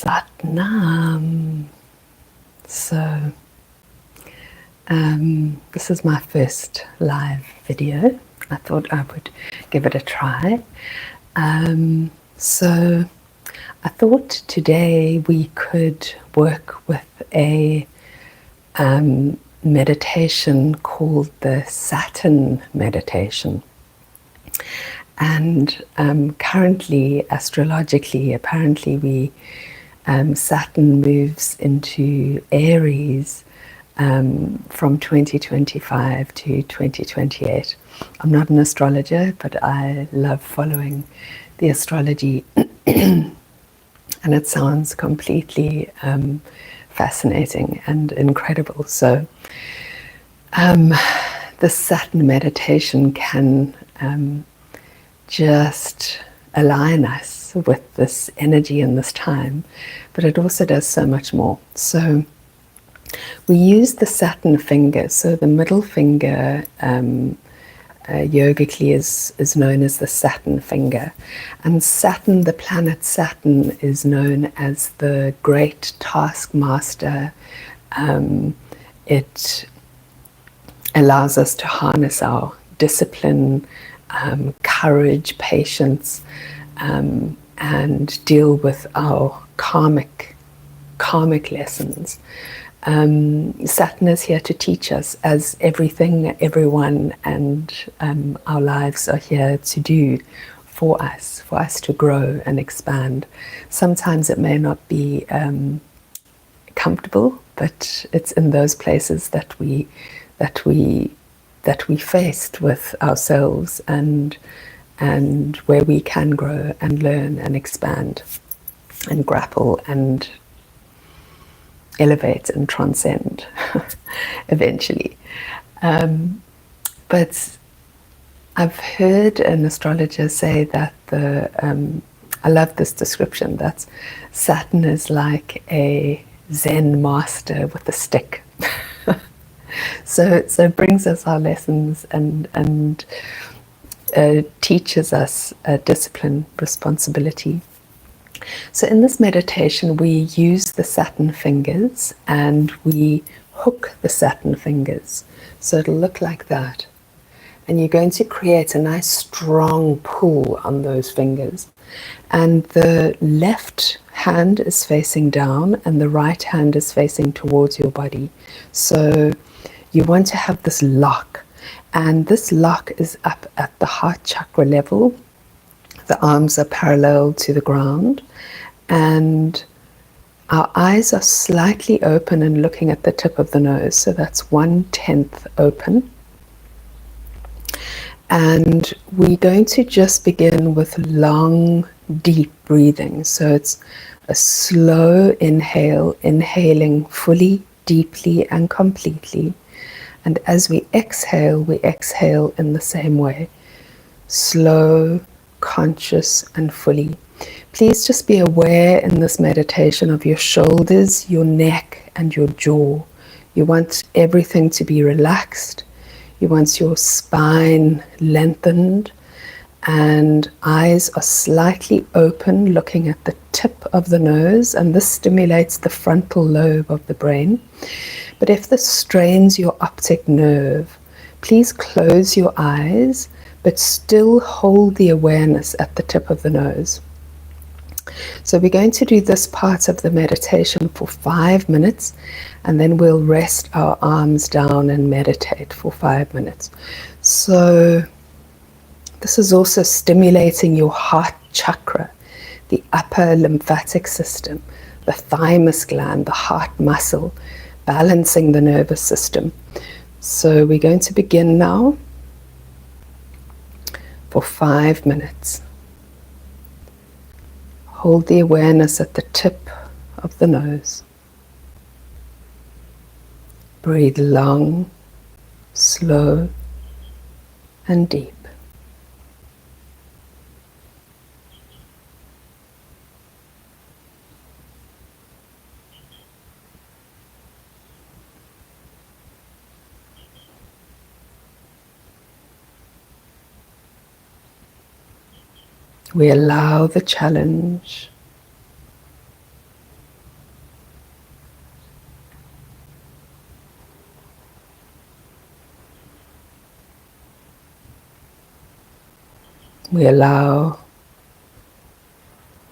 Satnam. So, this is my first live video. I thought I would give it a try. So, I thought today we could work with a meditation called the Saturn Meditation. And currently, astrologically, apparently Saturn moves into Aries from 2025 to 2028. I'm not an astrologer, but I love following the astrology, and it sounds completely fascinating and incredible. So, the Saturn meditation can just align us with this energy in this time, but it also does so much more. So we use the Saturn finger. So the middle finger yogically is known as the Saturn finger, and Saturn, the planet Saturn, is known as the great taskmaster. It allows us to harness our discipline, courage, patience, and deal with our karmic lessons. Saturn is here to teach us, as everything, everyone, and our lives are here to do for us to grow and expand. Sometimes it may not be comfortable, but it's in those places that we faced with ourselves and where we can grow and learn and expand and grapple and elevate and transcend eventually. But I've heard an astrologer say that I love this description, that Saturn is like a Zen master with a stick. So it brings us our lessons and teaches us discipline, responsibility. So in this meditation, we use the Saturn fingers and we hook the Saturn fingers. So it'll look like that. And you're going to create a nice strong pull on those fingers. And the left hand is facing down and the right hand is facing towards your body. So you want to have this lock. And this lock is up at the heart chakra level. The arms are parallel to the ground, and our eyes are slightly open and looking at the tip of the nose. So that's 1/10 open. And we're going to just begin with long, deep breathing. So it's a slow inhale, inhaling fully, deeply, and completely. And as we exhale in the same way. Slow, conscious, and fully. Please just be aware in this meditation of your shoulders, your neck, and your jaw. You want everything to be relaxed. You want your spine lengthened, and eyes are slightly open, looking at the tip of the nose, and this stimulates the frontal lobe of the brain. But if this strains your optic nerve, please close your eyes, but still hold the awareness at the tip of the nose. So we're going to do this part of the meditation for 5 minutes, and then we'll rest our arms down and meditate for 5 minutes. So this is also stimulating your heart chakra, the upper lymphatic system, the thymus gland, the heart muscle, balancing the nervous system. So we're going to begin now for 5 minutes. Hold the awareness at the tip of the nose. Breathe long, slow, and deep. We allow the challenge We allow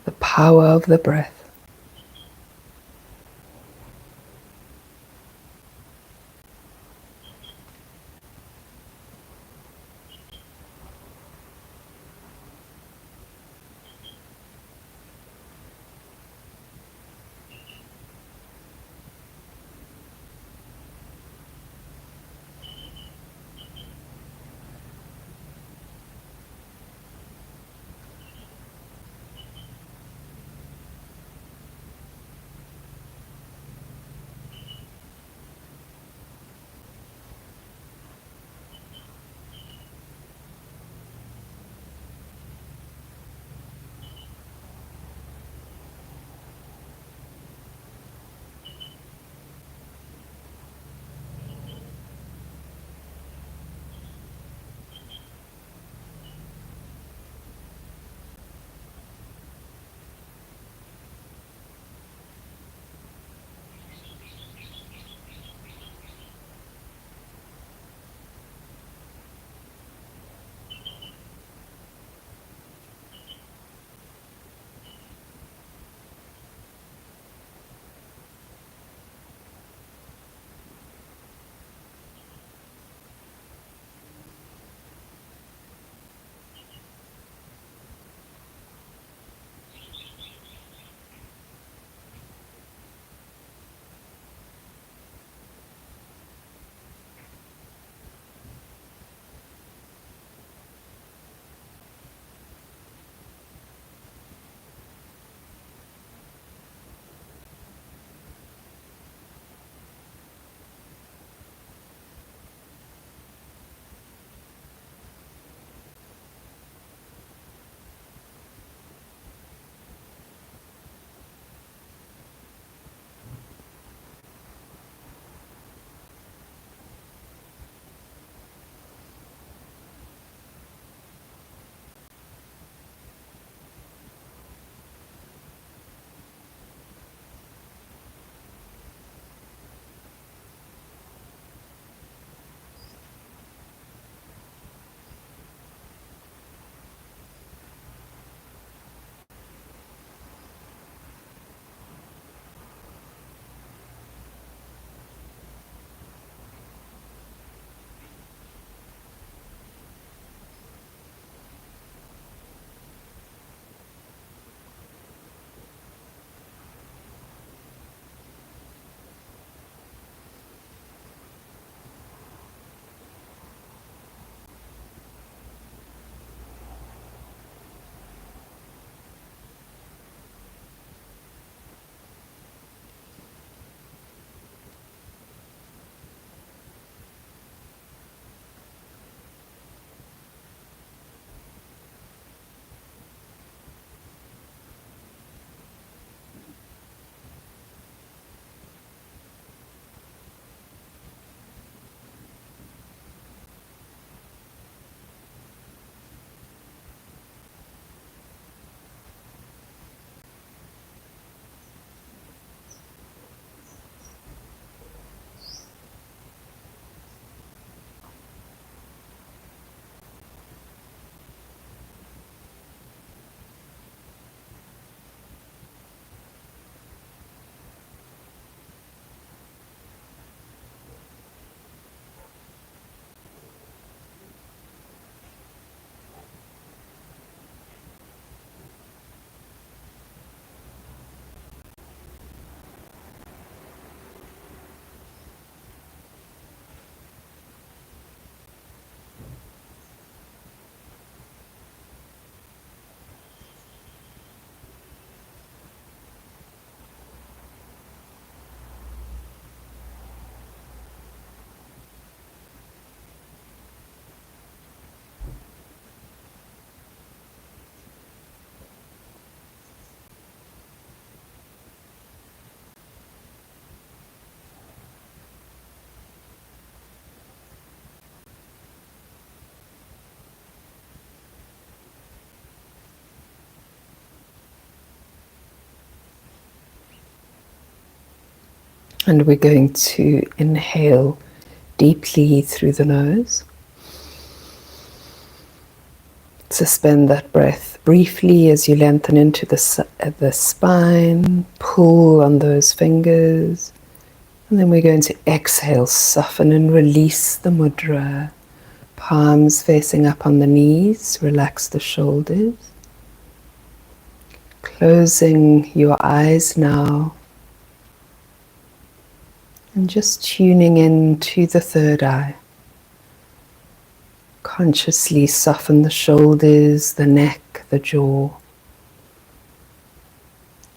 the power of the breath And we're going to inhale deeply through the nose Suspend that breath briefly as you lengthen into the spine, pull on those fingers, and then we're going to exhale, soften and release the mudra. Palms facing up on the knees, relax the shoulders. Closing your eyes now and just tuning in to the third eye. Consciously soften the shoulders, the neck, the jaw.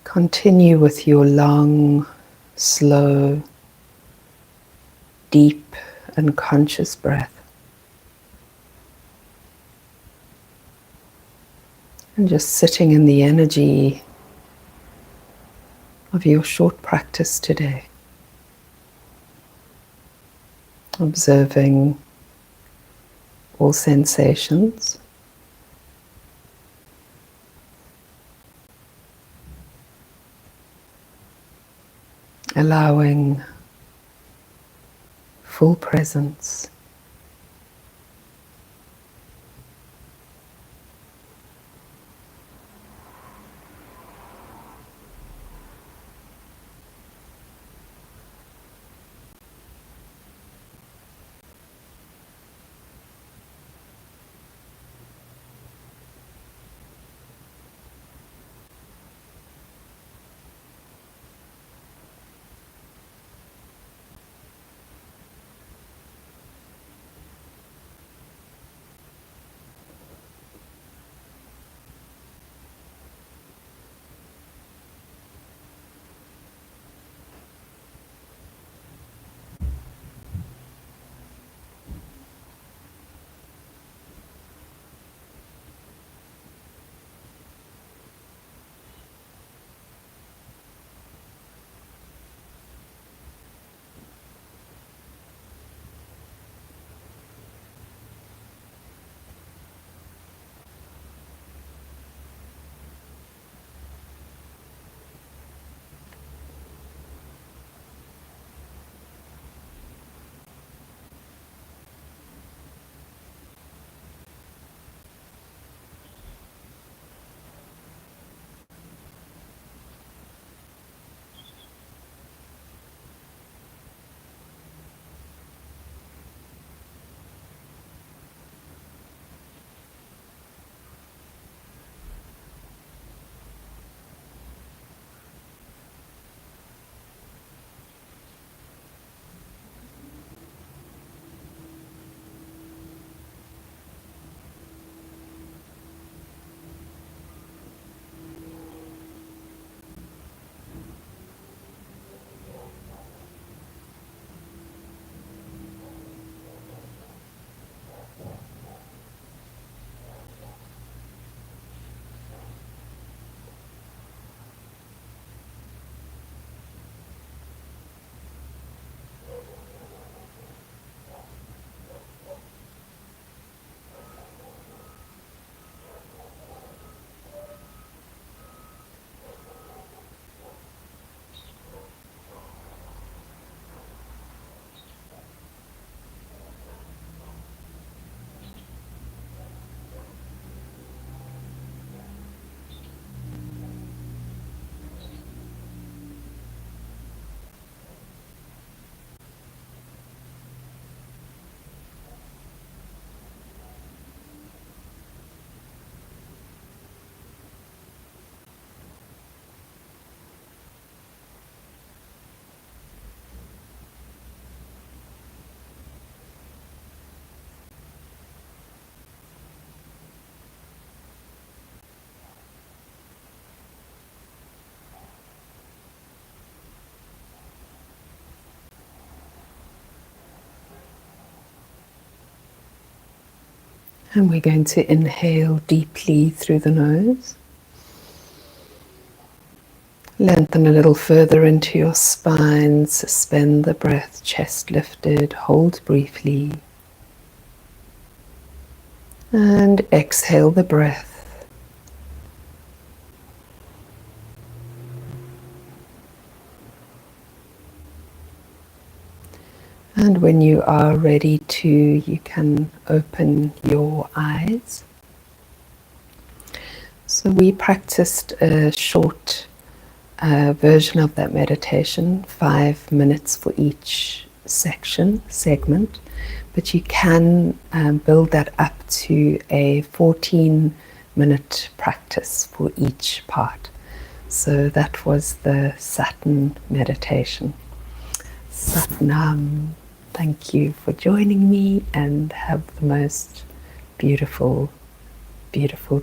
Continue with your long, slow, deep and conscious breath. And just sitting in the energy of your short practice today. Observing all sensations. Allowing full presence. And we're going to inhale deeply through the nose. Lengthen a little further into your spine. Suspend the breath, chest lifted. Hold briefly. And exhale the breath. And when you are ready to, you can open your eyes. So we practiced a short version of that meditation, 5 minutes for each segment, but you can build that up to a 14-minute practice for each part. So that was the Saturn meditation. Satnam. Thank you for joining me, and have the most beautiful, beautiful